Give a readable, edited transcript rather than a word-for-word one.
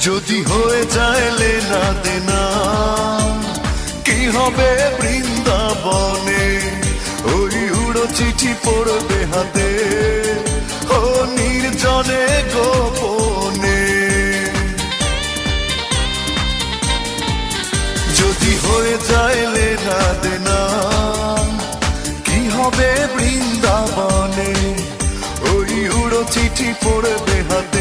যদি হয়ে যায় লেনা দেনা, কি হবে বৃন্দাবনে? ওই উড়ো চিঠি পড়বে হাতে, ও নির্জনে গোপনে। যদি হয়ে যায় লেনা দেনা, কি হবে বৃন্দাবনে? ওই উড়ো চিঠি পড়বে হাতে,